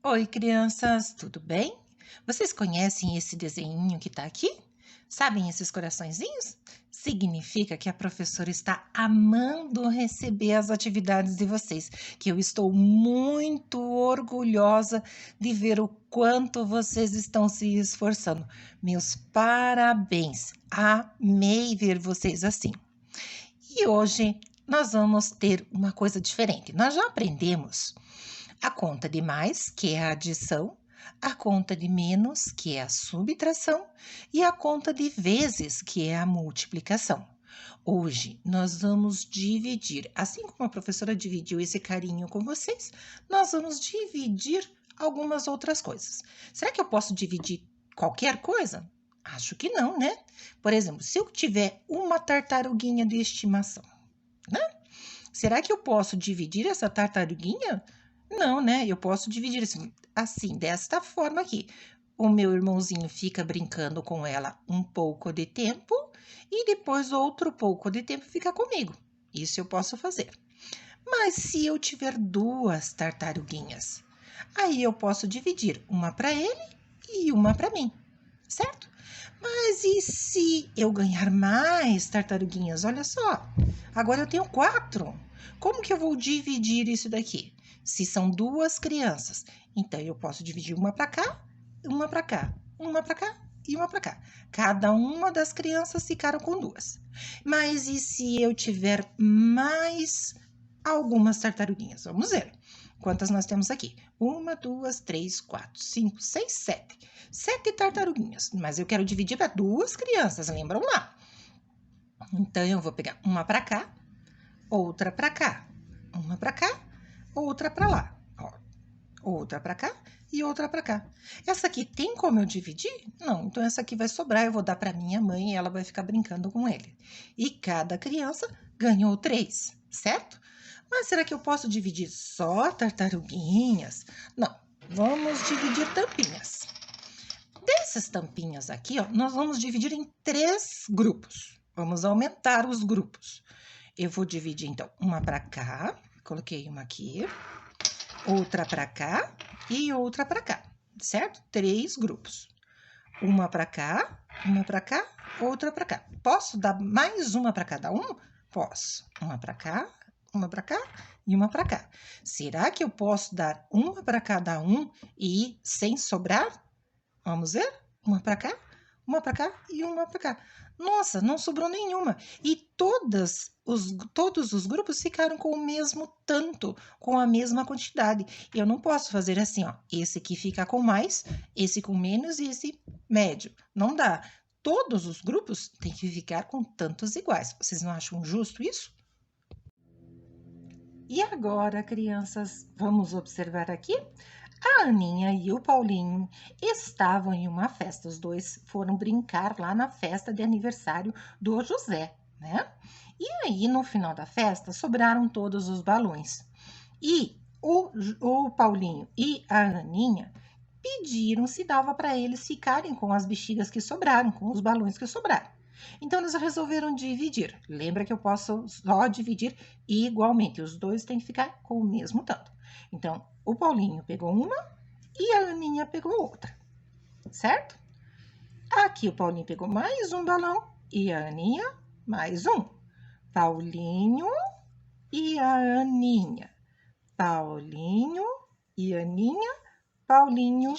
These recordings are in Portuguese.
Oi, crianças, tudo bem? Vocês conhecem esse desenhinho que está aqui? Sabem esses coraçõezinhos? Significa que a professora está amando receber as atividades de vocês, que eu estou muito orgulhosa de ver o quanto vocês estão se esforçando. Meus parabéns! Amei ver vocês assim. E hoje nós vamos ter uma coisa diferente. Nós já aprendemos a conta de mais, que é a adição, a conta de menos, que é a subtração, e a conta de vezes, que é a multiplicação. Hoje nós vamos dividir, assim como a professora dividiu esse carinho com vocês, nós vamos dividir algumas outras coisas. Será que eu posso dividir qualquer coisa? Acho que não, né? Por exemplo, se eu tiver uma tartaruguinha de estimação, né? Será que eu posso dividir essa tartaruguinha? Não, né? Eu posso dividir assim, desta forma aqui. O meu irmãozinho fica brincando com ela um pouco de tempo e depois outro pouco de tempo fica comigo. Isso eu posso fazer. Mas se eu tiver duas tartaruguinhas, aí eu posso dividir uma para ele e uma para mim, certo? Mas e se eu ganhar mais tartaruguinhas? Olha só, agora eu tenho 4. Como que eu vou dividir isso daqui? Se são duas crianças, então eu posso dividir uma para cá, uma para cá, uma para cá e uma para cá. Cada uma das crianças ficaram com duas. Mas e se eu tiver mais algumas tartaruguinhas? Vamos ver. Quantas nós temos aqui? Uma, duas, três, quatro, cinco, seis, sete. 7 tartaruguinhas, mas eu quero dividir para duas crianças, lembram lá? Então eu vou pegar uma para cá, outra para cá, uma para cá, outra para lá, ó, outra para cá e outra para cá. Essa aqui tem como eu dividir? Não, então essa aqui vai sobrar, eu vou dar para minha mãe e ela vai ficar brincando com ele. E cada criança ganhou 3, certo? Mas será que eu posso dividir só tartaruguinhas? Não, vamos dividir tampinhas. Dessas tampinhas aqui, ó, nós vamos dividir em 3 grupos. Vamos aumentar os grupos. Eu vou dividir, então, uma para cá, coloquei uma aqui, outra para cá e outra para cá, certo? 3 grupos. Uma para cá, outra para cá. Posso dar mais uma para cada um? Posso. Uma para cá e uma para cá. Será que eu posso dar uma para cada um e sem sobrar? Vamos ver? Uma para cá e uma para cá. Nossa, não sobrou nenhuma. E todos os grupos ficaram com o mesmo tanto, com a mesma quantidade. Eu não posso fazer assim, ó. Esse aqui fica com mais, esse com menos e esse médio. Não dá. Todos os grupos têm que ficar com tantos iguais. Vocês não acham justo isso? E agora, crianças, vamos observar aqui? A Aninha e o Paulinho estavam em uma festa. Os dois foram brincar lá na festa de aniversário do José, né? E aí, no final da festa, sobraram todos os balões. E o Paulinho e a Aninha pediram se dava para eles ficarem com as bexigas que sobraram, com os balões que sobraram. Então, eles resolveram dividir. Lembra que eu posso só dividir igualmente. Os dois têm que ficar com o mesmo tanto. Então, o Paulinho pegou uma e a Aninha pegou outra, certo? Aqui o Paulinho pegou mais um balão e a Aninha mais um. Paulinho e a Aninha. Paulinho e Aninha. Paulinho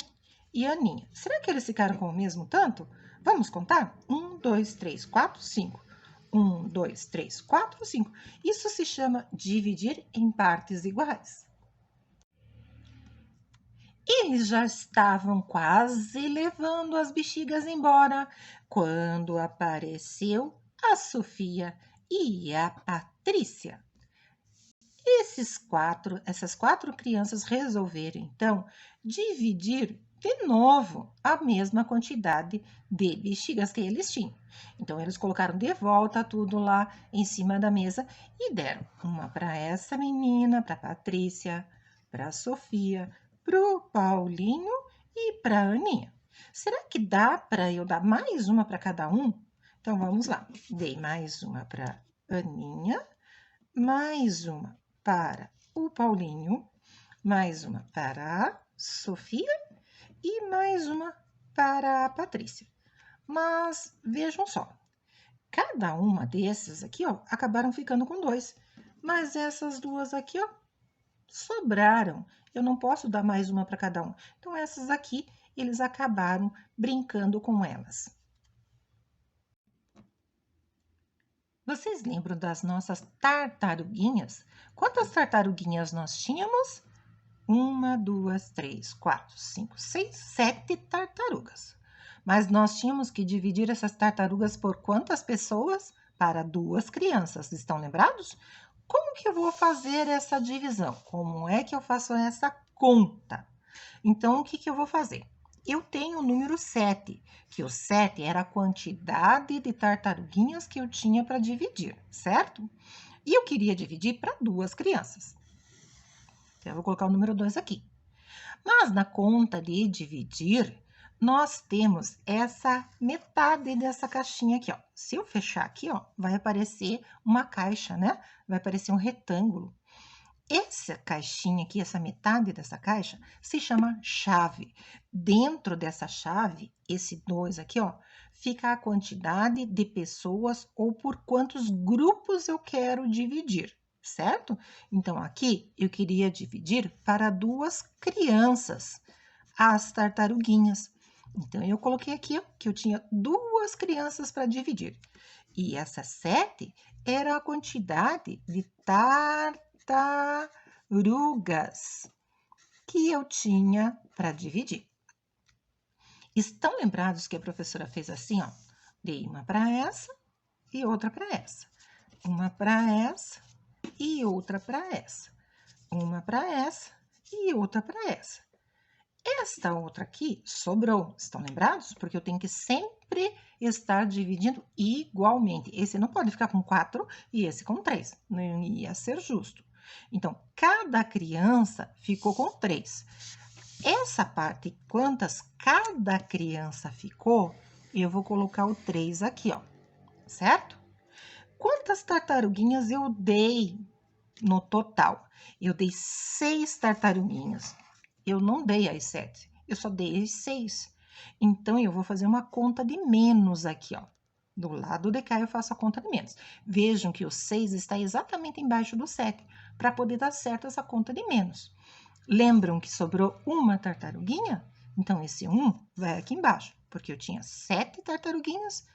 e Aninha. Será que eles ficaram com o mesmo tanto? Vamos contar? 1, 2, 3, 4, 5. 1, 2, 3, 4, 5. Isso se chama dividir em partes iguais. Eles já estavam quase levando as bexigas embora quando apareceu a Sofia e a Patrícia. Essas quatro crianças resolveram, então, dividir de novo a mesma quantidade de bexigas que eles tinham. Então, eles colocaram de volta tudo lá em cima da mesa e deram uma para essa menina, para Patrícia, para a Sofia, para o Paulinho e para a Aninha. Será que dá para eu dar mais uma para cada um? Então, vamos lá. Dei mais uma para Aninha, mais uma para o Paulinho, mais uma para a Sofia e mais uma para a Patrícia. Mas vejam só, cada uma dessas aqui, ó, acabaram ficando com 2. Mas essas duas aqui, ó, sobraram. Eu não posso dar mais uma para cada um. Então, essas aqui, eles acabaram brincando com elas. Vocês lembram das nossas tartaruguinhas? Quantas tartaruguinhas nós tínhamos? 1, 2, 3, 4, 5, 6, 7 tartarugas. Mas nós tínhamos que dividir essas tartarugas por quantas pessoas? Para 2 crianças. Estão lembrados? Como que eu vou fazer essa divisão? Como é que eu faço essa conta? Então, o que que eu vou fazer? Eu tenho o número 7, que o 7 era a quantidade de tartaruguinhas que eu tinha para dividir, certo? E eu queria dividir para 2 crianças. Então, eu vou colocar o número 2 aqui. Mas na conta de dividir, nós temos essa metade dessa caixinha aqui, ó. Se eu fechar aqui, ó, vai aparecer uma caixa, né? Vai aparecer um retângulo. Essa caixinha aqui, essa metade dessa caixa, se chama chave. Dentro dessa chave, esse 2 aqui, ó, fica a quantidade de pessoas ou por quantos grupos eu quero dividir, certo? Então, aqui eu queria dividir para 2 crianças, as tartaruguinhas. Então, eu coloquei aqui, ó, que eu tinha 2 crianças para dividir. E essa 7 era a quantidade de tartarugas que eu tinha para dividir. Estão lembrados que a professora fez assim, ó? Dei uma para essa e outra para essa. Uma para essa e outra para essa. Uma para essa e outra para essa. Esta outra aqui sobrou, estão lembrados? Porque eu tenho que sempre estar dividindo igualmente. Esse não pode ficar com 4 e esse com 3, não ia ser justo. Então, cada criança ficou com 3. Essa parte, quantas cada criança ficou, eu vou colocar o 3 aqui, ó, certo? Quantas tartaruguinhas eu dei no total? Eu dei 6 tartaruguinhas. Eu não dei as 7, eu só dei as 6. Então, eu vou fazer uma conta de menos aqui, ó. Do lado de cá, eu faço a conta de menos. Vejam que o 6 está exatamente embaixo do 7, para poder dar certo essa conta de menos. Lembram que sobrou uma tartaruguinha? Então, esse 1 vai aqui embaixo, porque eu tinha 7 tartaruguinhas,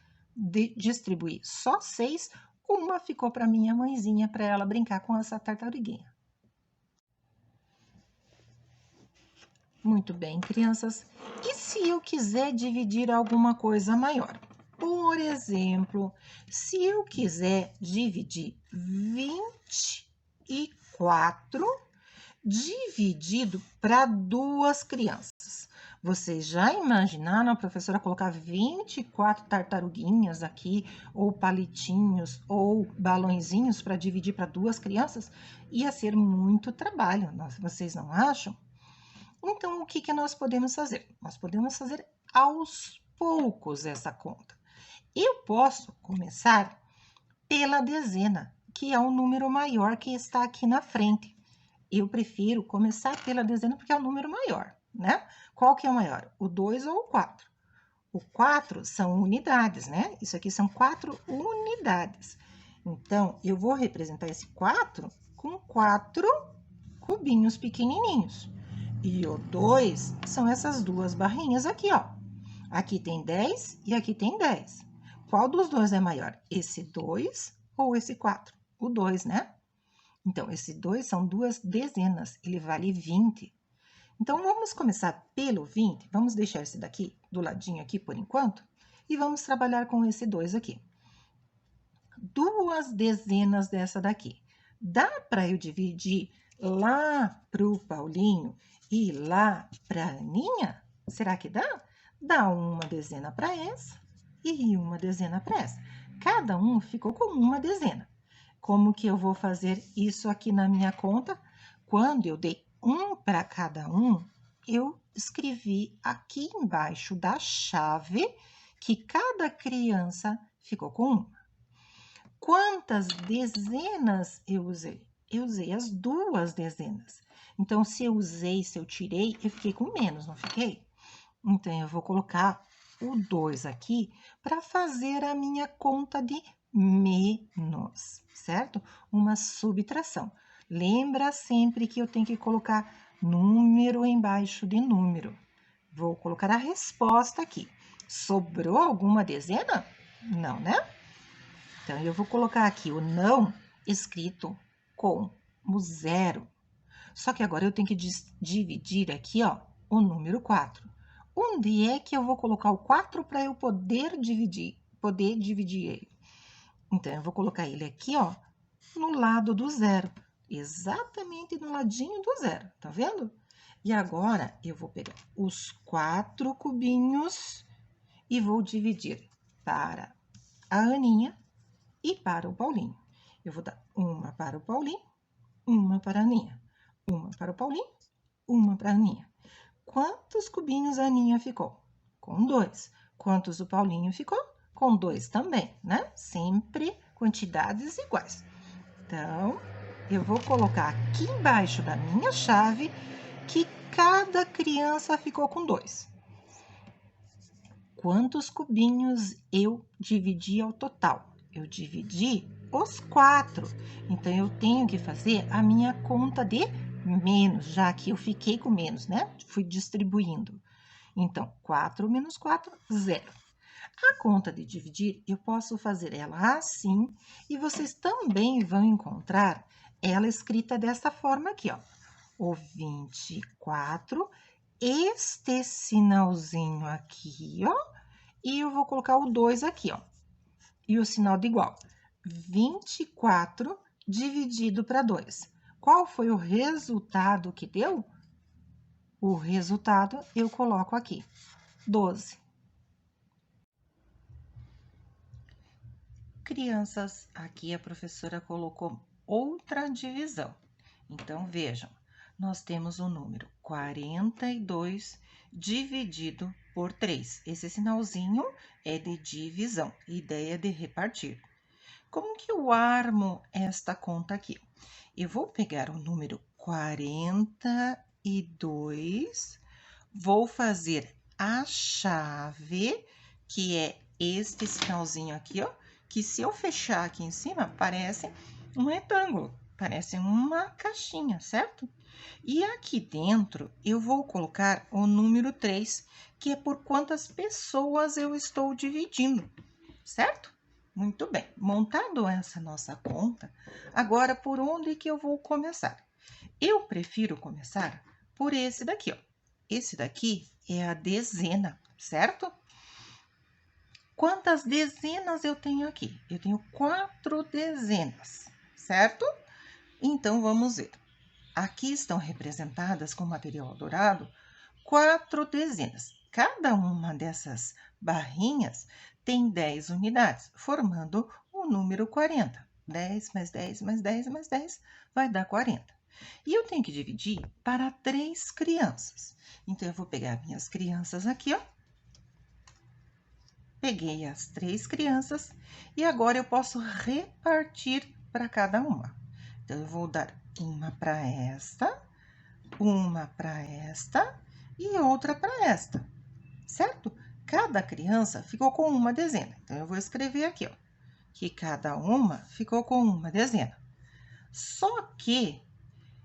distribuí só 6, uma ficou para minha mãezinha, para ela brincar com essa tartaruguinha. Muito bem, crianças. E se eu quiser dividir alguma coisa maior? Por exemplo, se eu quiser dividir 24 dividido para 2 crianças. Vocês já imaginaram a professora colocar 24 tartaruguinhas aqui, ou palitinhos, ou balõezinhos para dividir para 2 crianças? Ia ser muito trabalho, vocês não acham? Então, o que que nós podemos fazer? Nós podemos fazer aos poucos essa conta. Eu posso começar pela dezena, que é o número maior que está aqui na frente. Eu prefiro começar pela dezena porque é o número maior, né? Qual que é o maior? O 2 ou o 4? O 4 são unidades, né? Isso aqui são 4 unidades. Então, eu vou representar esse 4 com 4 cubinhos pequenininhos. E o 2 são essas 2 barrinhas aqui, ó. Aqui tem 10 e aqui tem 10. Qual dos dois é maior? Esse 2 ou esse 4? O 2, né? Então, esse 2 são 2 dezenas, ele vale 20. Então, vamos começar pelo 20. Vamos deixar esse daqui do ladinho aqui por enquanto. E vamos trabalhar com esse 2 aqui. 2 dezenas dessa daqui. Dá para eu dividir lá para o Paulinho e lá para a Aninha? Será que dá? Dá uma dezena para essa e uma dezena para essa. Cada um ficou com uma dezena. Como que eu vou fazer isso aqui na minha conta? Quando eu dei 1 para cada um, eu escrevi aqui embaixo da chave que cada criança ficou com 1. Quantas dezenas eu usei? Eu usei as 2 dezenas. Então, se eu tirei, eu fiquei com menos, não fiquei? Então, eu vou colocar o 2 aqui para fazer a minha conta de menos, certo? Uma subtração. Lembra sempre que eu tenho que colocar número embaixo de número. Vou colocar a resposta aqui. Sobrou alguma dezena? Não, né? Então, eu vou colocar aqui o não escrito com o 0. Só que agora eu tenho que dividir aqui, ó, o número 4. Onde é que eu vou colocar o 4 para eu poder dividir ele? Então, eu vou colocar ele aqui, ó, no lado do 0. Exatamente no ladinho do 0, tá vendo? E agora, eu vou pegar os 4 cubinhos e vou dividir para a Aninha e para o Paulinho. Eu vou dar uma para o Paulinho, uma para a Aninha. Uma para o Paulinho, uma para a Aninha. Quantos cubinhos a Aninha ficou? Com 2. Quantos o Paulinho ficou? Com 2 também, né? Sempre quantidades iguais. Então, eu vou colocar aqui embaixo da minha chave que cada criança ficou com 2. Quantos cubinhos eu dividi ao total? Eu dividi os 4. Então, eu tenho que fazer a minha conta de menos, já que eu fiquei com menos, né? Fui distribuindo. Então, 4 menos 4, 0. A conta de dividir, eu posso fazer ela assim, e vocês também vão encontrar ela escrita dessa forma aqui, ó. O 24, este sinalzinho aqui, ó, e eu vou colocar o 2 aqui, ó, e o sinal de igual. 24 dividido para 2. Qual foi o resultado que deu? O resultado eu coloco aqui, 12. Crianças, aqui a professora colocou outra divisão. Então, vejam, nós temos o número 42 dividido por 3. Esse sinalzinho é de divisão, ideia de repartir. Como que eu armo esta conta aqui? Eu vou pegar o número 42, vou fazer a chave, que é este sinalzinho aqui, ó, que se eu fechar aqui em cima, parece um retângulo, parece uma caixinha, certo? E aqui dentro, eu vou colocar o número 3, que é por quantas pessoas eu estou dividindo, certo? Muito bem, montado essa nossa conta, agora por onde que eu vou começar? Eu prefiro começar por esse daqui, ó. Esse daqui é a dezena, certo? Quantas dezenas eu tenho aqui? Eu tenho 4 dezenas, certo? Então, vamos ver. Aqui estão representadas com material dourado 4 dezenas. Cada uma dessas barrinhas tem 10 unidades, formando o número 40. 10 mais 10 mais 10 mais 10 vai dar 40. E eu tenho que dividir para 3 crianças. Então, eu vou pegar minhas crianças aqui, ó. Peguei as 3 crianças e agora eu posso repartir para cada uma. Então, eu vou dar uma para esta e outra para esta, certo? Cada criança ficou com uma dezena. Então, eu vou escrever aqui, ó, que cada uma ficou com uma dezena. Só que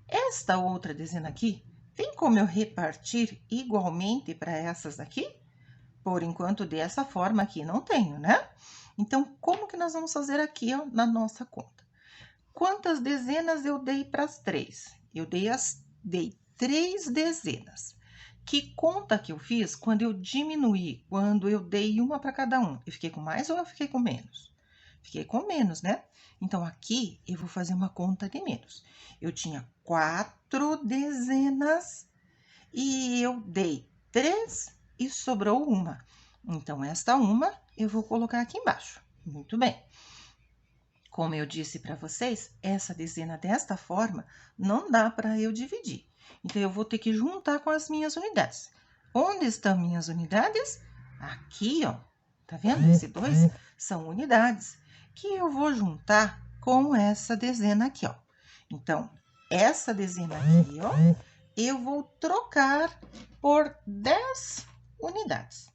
esta outra dezena aqui, tem como eu repartir igualmente para essas aqui? Por enquanto, dessa forma aqui, não tenho, né? Então, como que nós vamos fazer aqui, ó, na nossa conta? Quantas dezenas eu dei para as 3? Eu dei 3 dezenas. Que conta que eu fiz quando eu diminuí, quando eu dei uma para cada um? Eu fiquei com mais ou eu fiquei com menos? Fiquei com menos, né? Então, aqui eu vou fazer uma conta de menos. Eu tinha 4 dezenas e eu dei 3 e sobrou uma. Então, esta uma eu vou colocar aqui embaixo. Muito bem. Como eu disse para vocês, essa dezena desta forma não dá para eu dividir. Então, eu vou ter que juntar com as minhas unidades. Onde estão minhas unidades? Aqui, ó. Tá vendo? Esse 2 são unidades que eu vou juntar com essa dezena aqui, ó. Então, essa dezena aqui, ó, eu vou trocar por 10 unidades.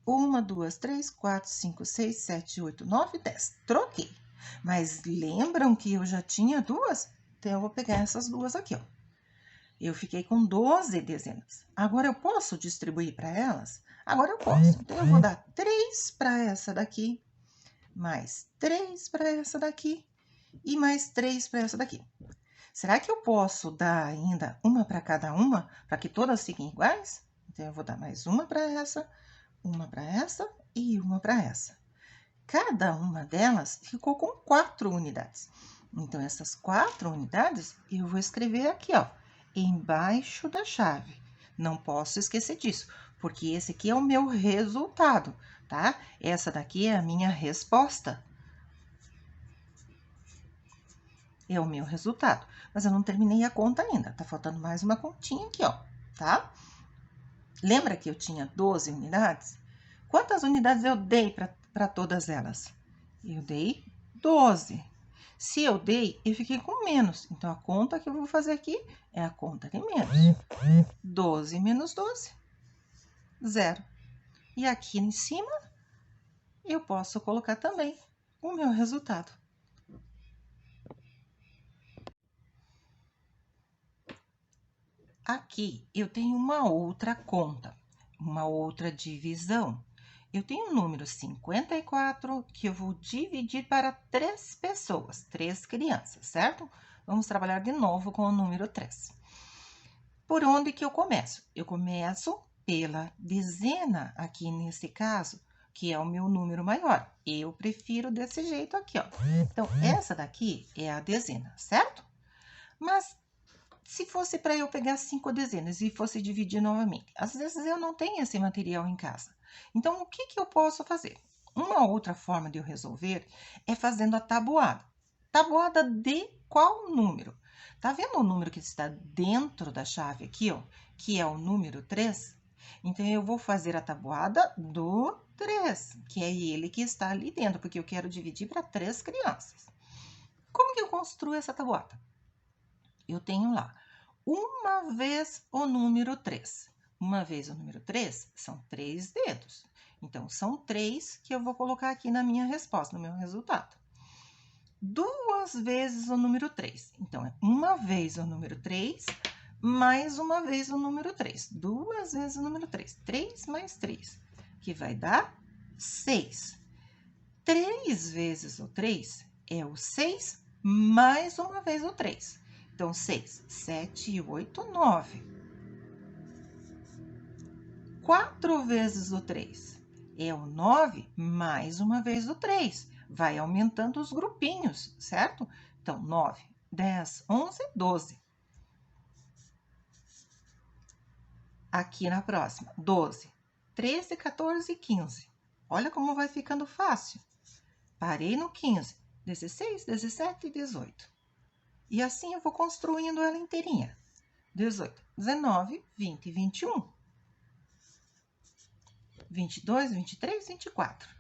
1, 2, 3, 4, 5, 6, 7, 8, 9, 10. Troquei. Mas lembram que eu já tinha duas? Então, eu vou pegar essas duas aqui, ó. Eu fiquei com 12 dezenas. Agora, eu posso distribuir para elas? Agora, eu posso. Então, eu vou dar 3 para essa daqui, mais 3 para essa daqui e mais 3 para essa daqui. Será que eu posso dar ainda uma para cada uma, para que todas fiquem iguais? Então, eu vou dar mais uma para essa e uma para essa. Cada uma delas ficou com 4 unidades. Então, essas 4 unidades eu vou escrever aqui, ó, embaixo da chave. Não posso esquecer disso, porque esse aqui é o meu resultado, tá? Essa daqui é a minha resposta. É o meu resultado. Mas eu não terminei a conta ainda, tá faltando mais uma continha aqui, ó, tá? Lembra que eu tinha 12 unidades? Quantas unidades eu dei para todas elas? Eu dei 12. Se eu dei, eu fiquei com menos. Então, a conta que eu vou fazer aqui é a conta de menos. 12 menos 12, 0. E aqui em cima, eu posso colocar também o meu resultado. Aqui, eu tenho uma outra conta, uma outra divisão. Eu tenho o número 54 que eu vou dividir para 3 pessoas, 3 crianças, certo? Vamos trabalhar de novo com o número 3. Por onde que eu começo? Eu começo pela dezena, aqui nesse caso, que é o meu número maior. Eu prefiro desse jeito aqui, ó. Então, essa daqui é a dezena, certo? Mas se fosse para eu pegar 5 dezenas e fosse dividir novamente, às vezes eu não tenho esse material em casa. Então, o que eu posso fazer? Uma outra forma de eu resolver é fazendo a tabuada. Tabuada de qual número? Tá vendo o número que está dentro da chave aqui, ó? Que é o número 3? Então, eu vou fazer a tabuada do 3, que é ele que está ali dentro, porque eu quero dividir para 3 crianças. Como que eu construo essa tabuada? Eu tenho lá uma vez o número 3. Uma vez o número 3 são 3 dedos. Então, são 3 que eu vou colocar aqui na minha resposta, no meu resultado. Duas vezes o número 3. Então, é uma vez o número 3, mais uma vez o número 3. Duas vezes o número 3. 3 mais 3, que vai dar 6. 3 vezes o 3 é o 6, mais uma vez o 3. Então, 6, 7, 8, 9. 4 vezes o 3 é o 9, mais uma vez o 3. Vai aumentando os grupinhos, certo? Então, 9, 10, 11, 12. Aqui na próxima, 12, 13, 14, 15. Olha como vai ficando fácil. Parei no 15, 16, 17 e 18. E assim eu vou construindo ela inteirinha. 18, 19, 20, 21. 22, 23, 24.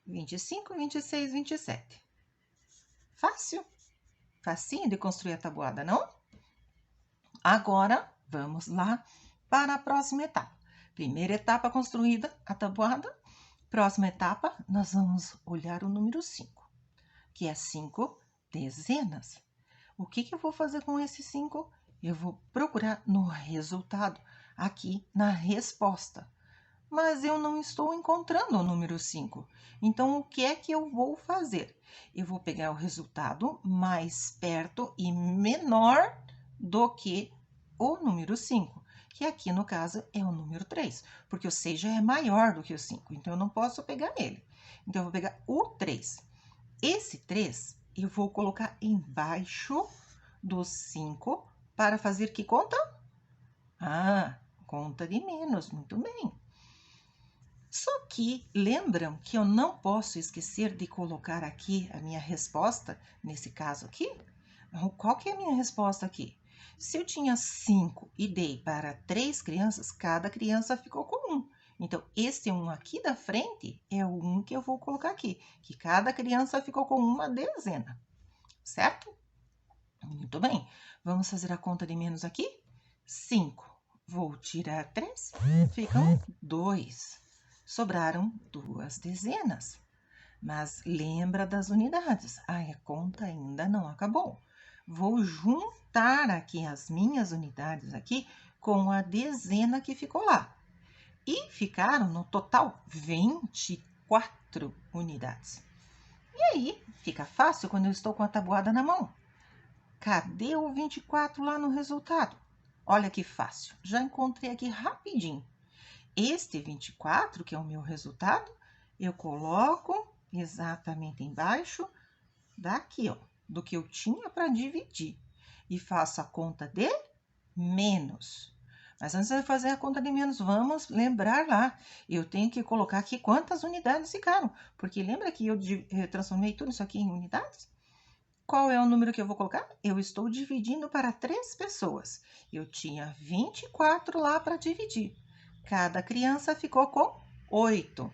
25, 26, 27. Fácil? Facinho de construir a tabuada, não? Agora, vamos lá para a próxima etapa. Primeira etapa construída, a tabuada. Próxima etapa, nós vamos olhar o número 5, que é 5 dezenas. O que eu vou fazer com esse 5? Eu vou procurar no resultado, aqui na resposta. Mas eu não estou encontrando o número 5. Então, o que é que eu vou fazer? Eu vou pegar o resultado mais perto e menor do que o número 5, que aqui no caso é o número 3, porque o 6 já é maior do que o 5, então eu não posso pegar ele. Então, eu vou pegar o 3. Esse 3 eu vou colocar embaixo do 5 para fazer que conta? Ah, conta de menos, muito bem. Só que lembram que eu não posso esquecer de colocar aqui a minha resposta, nesse caso aqui? Qual que é a minha resposta aqui? Se eu tinha 5 e dei para 3 crianças, cada criança ficou com 1. Então, esse 1 aqui da frente é o 1 que eu vou colocar aqui, que cada criança ficou com uma dezena. certo? Muito bem. Vamos fazer a conta de menos aqui? 5. Vou tirar 3, ficam 2. Sobraram 2 dezenas. Mas lembra das unidades. Ai, a conta ainda não acabou. Vou juntar aqui as minhas unidades aqui com a dezena que ficou lá. E ficaram, no total, 24 unidades. E aí, fica fácil quando eu estou com a tabuada na mão. Cadê o 24 lá no resultado? Olha que fácil, já encontrei aqui rapidinho. Este 24, que é o meu resultado, eu coloco exatamente embaixo daqui, ó, do que eu tinha para dividir. E faço a conta de menos. Mas antes de fazer a conta de menos, vamos lembrar lá. Eu tenho que colocar aqui quantas unidades ficaram. Porque lembra que eu transformei tudo isso aqui em unidades? Qual é o número que eu vou colocar? Eu estou dividindo para 3 pessoas. Eu tinha 24 lá para dividir. Cada criança ficou com 8.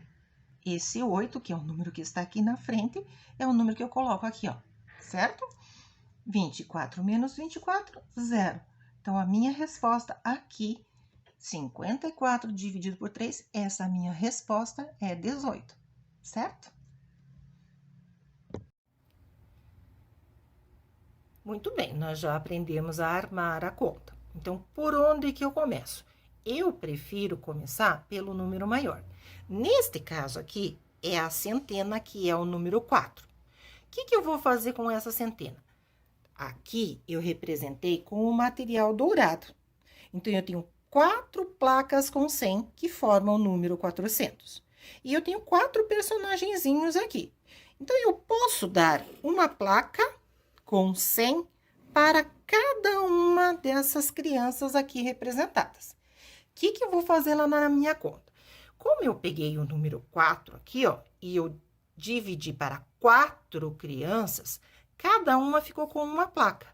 Esse 8, que é o número que está aqui na frente, é o número que eu coloco aqui, ó, certo? 24 menos 24, 0. Então, a minha resposta aqui, 54 dividido por 3, essa minha resposta é 18, certo? Muito bem, nós já aprendemos a armar a conta. Então, por onde que eu começo? Eu prefiro começar pelo número maior. Neste caso aqui, é a centena, que é o número 4. O que eu vou fazer com essa centena? Aqui, eu representei com o material dourado. Então, eu tenho 4 placas com 100, que formam o número 400. E eu tenho 4 personagenzinhos aqui. Então, eu posso dar uma placa com 100 para cada uma dessas crianças aqui representadas. O que eu vou fazer lá na minha conta? Como eu peguei o número 4 aqui, ó, e eu dividi para 4 crianças, cada uma ficou com uma placa.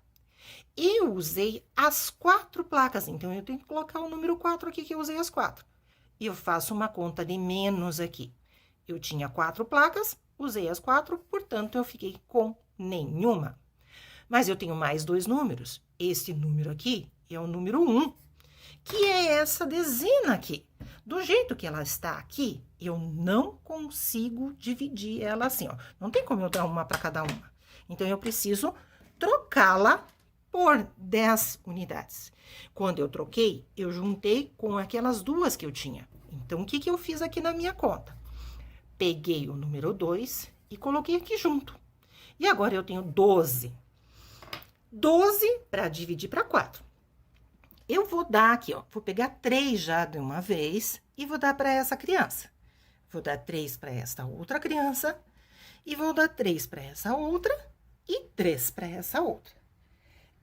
Eu usei as 4 placas, então eu tenho que colocar o número 4 aqui, que eu usei as 4. E eu faço uma conta de menos aqui. Eu tinha 4 placas, usei as 4, portanto, eu fiquei com nenhuma. Mas eu tenho mais 2 números. Esse número aqui é o número 1, que é essa dezena aqui. Do jeito que ela está aqui, eu não consigo dividir ela assim, ó. Não tem como eu dar uma para cada uma. Então, eu preciso trocá-la por 10 unidades. Quando eu troquei, eu juntei com aquelas 2 que eu tinha. Então, o que eu fiz aqui na minha conta? Peguei o número 2 e coloquei aqui junto. E agora, eu tenho 12. 12 para dividir para 4. Eu vou dar aqui, ó, vou pegar 3 já de uma vez e vou dar para essa criança. Vou dar 3 para esta outra criança e vou dar 3 para essa outra e 3 para essa outra.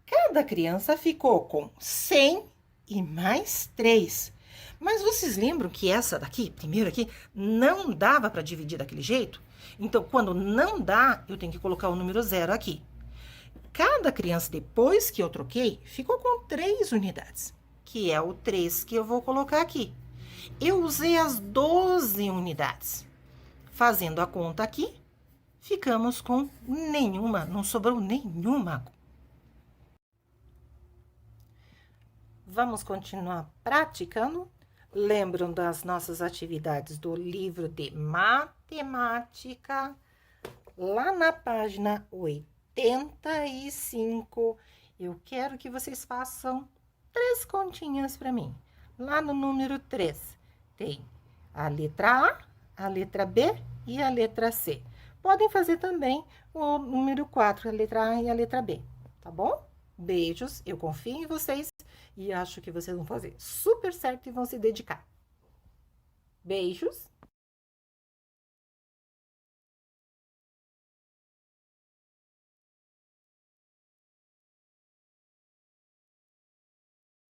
Cada criança ficou com 100 e mais 3. Mas vocês lembram que essa daqui, primeiro aqui, não dava para dividir daquele jeito? Então, quando não dá, eu tenho que colocar o número 0 aqui. Cada criança, depois que eu troquei, ficou com 3 unidades, que é o 3 que eu vou colocar aqui. Eu usei as 12 unidades. Fazendo a conta aqui, ficamos com nenhuma, não sobrou nenhuma. Vamos continuar praticando? Lembram das nossas atividades do livro de matemática, lá na página 85, eu quero que vocês façam 3 continhas para mim. Lá no número 3, tem a letra A, a letra B e a letra C. Podem fazer também o número 4, a letra A e a letra B, tá bom? Beijos, eu confio em vocês e acho que vocês vão fazer super certo e vão se dedicar. Beijos!